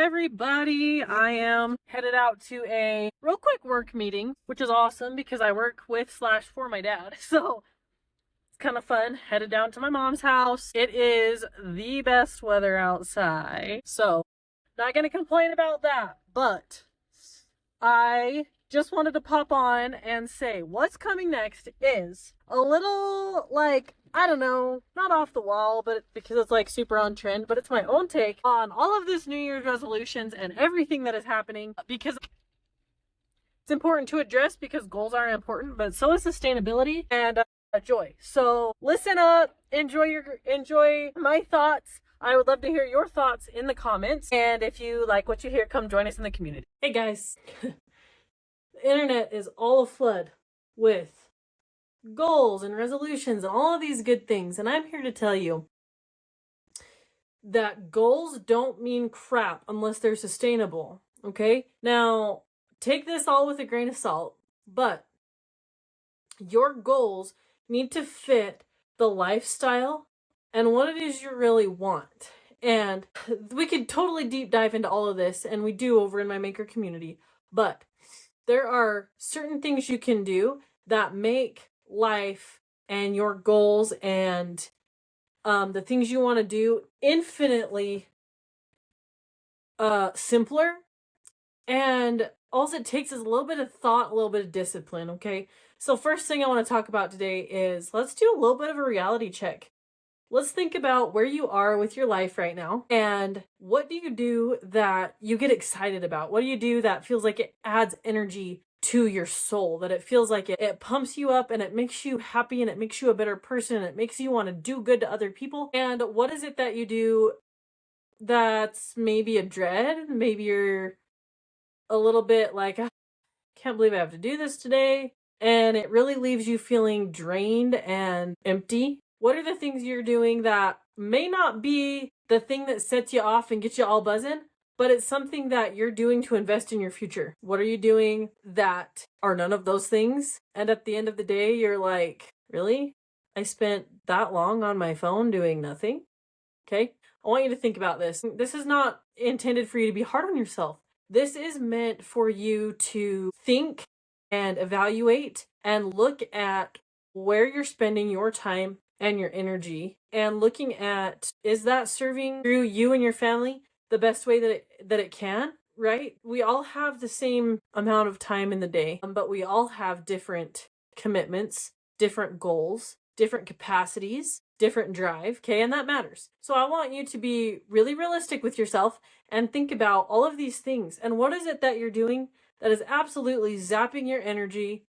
everybody? I am headed out to a real quick work meeting, which is awesome because I work with slash for my dad. So it's kind of fun. Headed down to my mom's house. It is the best weather outside. So not going to complain about that. But I just wanted to pop on and say what's coming next is a little I don't know, not off the wall, but because it's like super on trend, but it's my own take on all of this New Year's resolutions and everything that is happening because it's important to address because goals are important, but so is sustainability and joy. So listen up, enjoy my thoughts. I would love to hear your thoughts in the comments. And if you like what you hear, come join us in the community. Hey guys, the internet is all aflood with goals and resolutions and all of these good things. And I'm here to tell you that goals don't mean crap unless they're sustainable. Okay? Now, take this all with a grain of salt, but your goals need to fit the lifestyle and what it is you really want. And we could totally deep dive into all of this, and we do over in my maker community, but there are certain things you can do that make life and your goals and the things you want to do infinitely simpler. And all it takes is a little bit of thought, a little bit of discipline. Okay, so first thing I want to talk about today is let's do a little bit of a reality check. Let's think about where you are with your life right now and what do you do that you get excited about? What do you do that feels like it adds energy to your soul, that it feels like it pumps you up and it makes you happy and it makes you a better person and it makes you want to do good to other people? And what is it that you do that's maybe a dread? Maybe you're a little bit like, "Ah, can't believe I have to do this today." And it really leaves you feeling drained and empty. What are the things you're doing that may not be the thing that sets you off and gets you all buzzing, but it's something that you're doing to invest in your future? What are you doing that are none of those things? And at the end of the day, you're like, really? I spent that long on my phone doing nothing? Okay? I want you to think about this. This is not intended for you to be hard on yourself. This is meant for you to think and evaluate and look at where you're spending your time and your energy and looking at, is that serving through you and your family the best way that it can, right? We all have the same amount of time in the day, but we all have different commitments, different goals, different capacities, different drive, okay? And that matters. So I want you to be really realistic with yourself and think about all of these things. And what is it that you're doing that is absolutely zapping your energy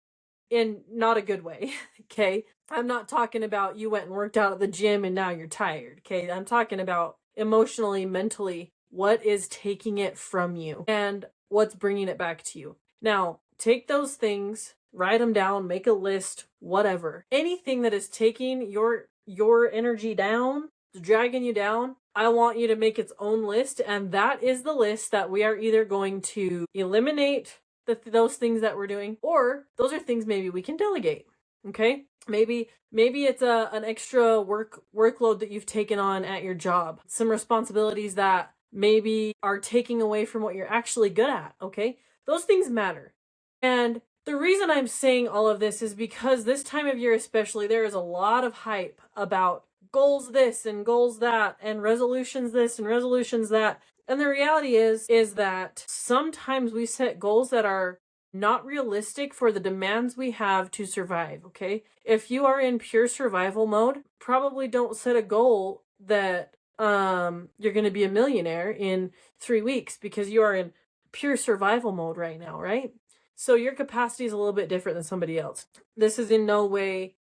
in not a good way, okay? I'm not talking about you went and worked out at the gym and now you're tired, okay? I'm talking about emotionally, mentally, what is taking it from you and what's bringing it back to you. Now, take those things, write them down, make a list, whatever. Anything that is taking your energy down, dragging you down, I want you to make its own list, and that is the list that we are either going to eliminate those things that we're doing, or those are things maybe we can delegate. Okay, maybe it's an extra workload that you've taken on at your job, some responsibilities that maybe are taking away from what you're actually good at. Okay, those things matter. And the reason I'm saying all of this is because this time of year especially, there is a lot of hype about goals this and goals that and resolutions this and resolutions that. And the reality is that sometimes we set goals that are not realistic for the demands we have to survive, okay? If you are in pure survival mode, probably don't set a goal that you're going to be a millionaire in 3 weeks because you are in pure survival mode right now, right? So your capacity is a little bit different than somebody else. This is in no way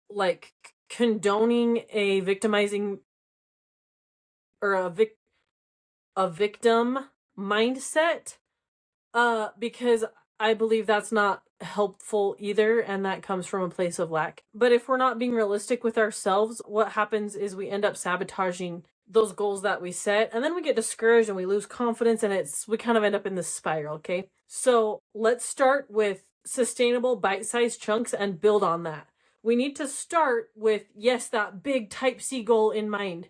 like condoning a victimizing or a victim mindset, because I believe that's not helpful either, and that comes from a place of lack. But if we're not being realistic with ourselves, what happens is we end up sabotaging those goals that we set, and then we get discouraged and we lose confidence, and we kind of end up in this spiral, okay? So let's start with sustainable bite-sized chunks and build on that. We need to start with, yes, that big type C goal in mind.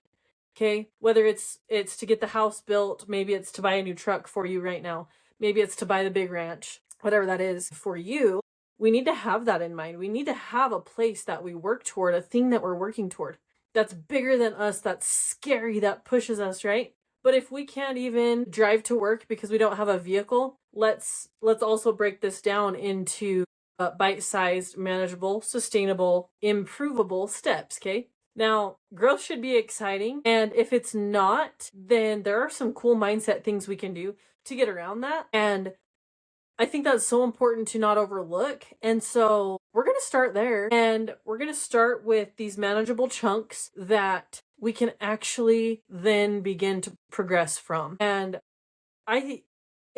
Okay, whether it's to get the house built, maybe it's to buy a new truck for you right now, maybe it's to buy the big ranch, whatever that is for you. We need to have that in mind. We need to have a place that we work toward, a thing that we're working toward that's bigger than us, that's scary, that pushes us, right? But if we can't even drive to work because we don't have a vehicle, let's also break this down into bite-sized, manageable, sustainable, improvable steps, okay? Now, growth should be exciting, and if it's not, then there are some cool mindset things we can do to get around that. And I think that's so important to not overlook. And so we're going to start there, and we're going to start with these manageable chunks that we can actually then begin to progress from. And I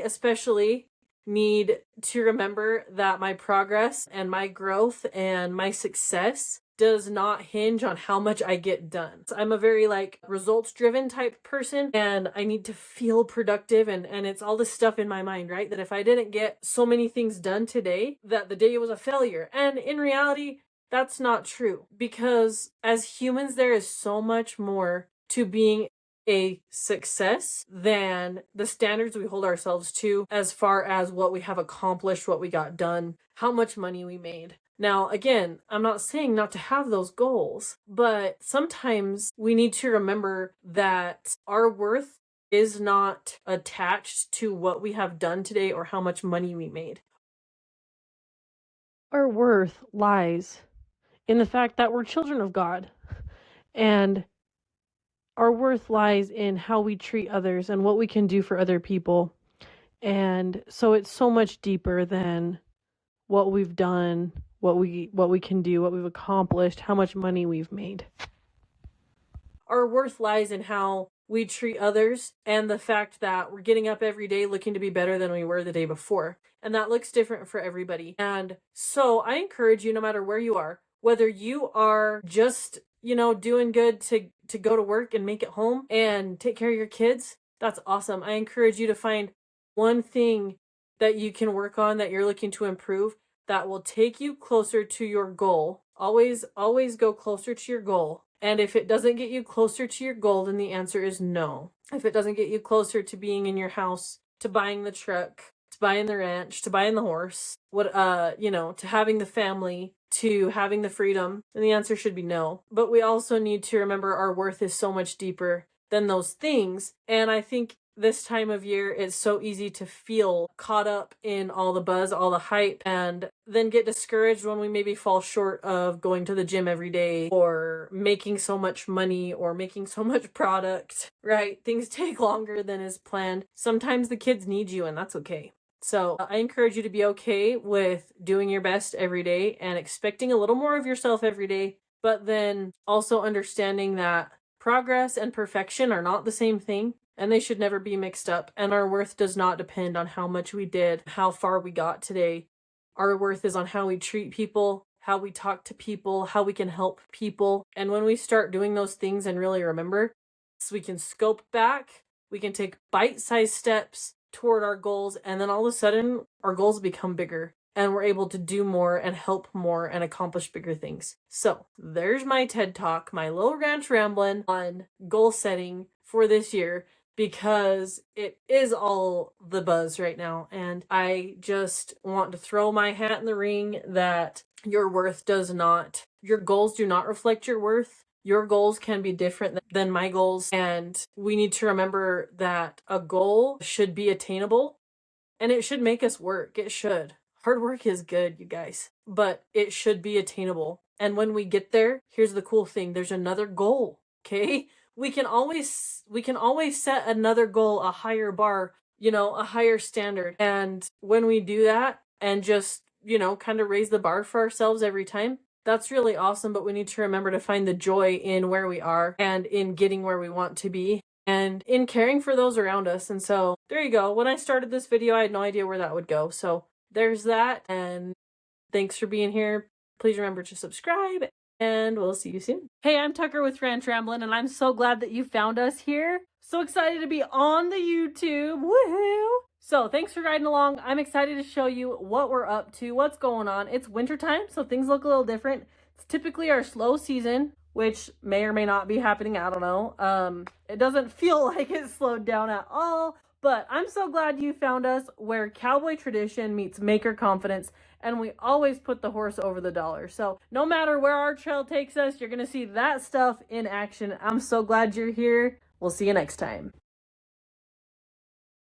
especially need to remember that my progress and my growth and my success does not hinge on how much I get done. So I'm a very results driven type person, and I need to feel productive, and it's all this stuff in my mind, right? That if I didn't get so many things done today, that the day was a failure. And in reality, that's not true, because as humans, there is so much more to being a success than the standards we hold ourselves to, as far as what we have accomplished, what we got done, how much money we made. Now, again, I'm not saying not to have those goals, but sometimes we need to remember that our worth is not attached to what we have done today or how much money we made. Our worth lies in the fact that we're children of God, and our worth lies in how we treat others and what we can do for other people. And so it's so much deeper than what we've done, what we can do, what we've accomplished, how much money we've made. Our worth lies in how we treat others and the fact that we're getting up every day looking to be better than we were the day before. And that looks different for everybody. And so I encourage you, no matter where you are, whether you are just, doing good to go to work and make it home and take care of your kids, that's awesome. I encourage you to find one thing that you can work on, that you're looking to improve, that will take you closer to your goal. Always go closer to your goal. And if it doesn't get you closer to your goal, then the answer is no. If it doesn't get you closer to being in your house, to buying the truck, to buying the ranch, to buying the horse, to having the family, to having the freedom, then the answer should be no. But we also need to remember our worth is so much deeper than those things. And I think this time of year, it's so easy to feel caught up in all the buzz, all the hype, and then get discouraged when we maybe fall short of going to the gym every day, or making so much money, or making so much product, right? Things take longer than is planned. Sometimes the kids need you, and that's okay. So I encourage you to be okay with doing your best every day and expecting a little more of yourself every day, but then also understanding that progress and perfection are not the same thing, and they should never be mixed up. And our worth does not depend on how much we did, how far we got today. Our worth is on how we treat people, how we talk to people, how we can help people. And when we start doing those things and really remember, so we can scope back, we can take bite-sized steps toward our goals, and then all of a sudden our goals become bigger, and we're able to do more and help more and accomplish bigger things. So there's my TED Talk, my little ranch rambling on goal setting for this year, because it is all the buzz right now. And I just want to throw my hat in the ring that your goals do not reflect your worth. Your goals can be different than my goals. And we need to remember that a goal should be attainable, and it should make us work. It should. Hard work is good, you guys, but it should be attainable. And when we get there, here's the cool thing. There's another goal, okay? We can always set another goal, a higher bar, a higher standard. And when we do that and just, kind of raise the bar for ourselves every time, that's really awesome. But we need to remember to find the joy in where we are and in getting where we want to be and in caring for those around us. And so there you go. When I started this video, I had no idea where that would go. So there's that. And thanks for being here. Please remember to subscribe, and we'll see you soon. Hey, I'm Tucker with Ranch Ramblin', and I'm so glad that you found us here. So excited to be on the YouTube. Woohoo! So thanks for riding along. I'm excited to show you what we're up to, what's going on. It's wintertime, so things look a little different. It's typically our slow season. which may or may not be happening. I don't know. It doesn't feel like it slowed down at all, but I'm so glad you found us where cowboy tradition meets maker confidence, and we always put the horse over the dollar. So no matter where our trail takes us, you're going to see that stuff in action. I'm so glad you're here. We'll see you next time.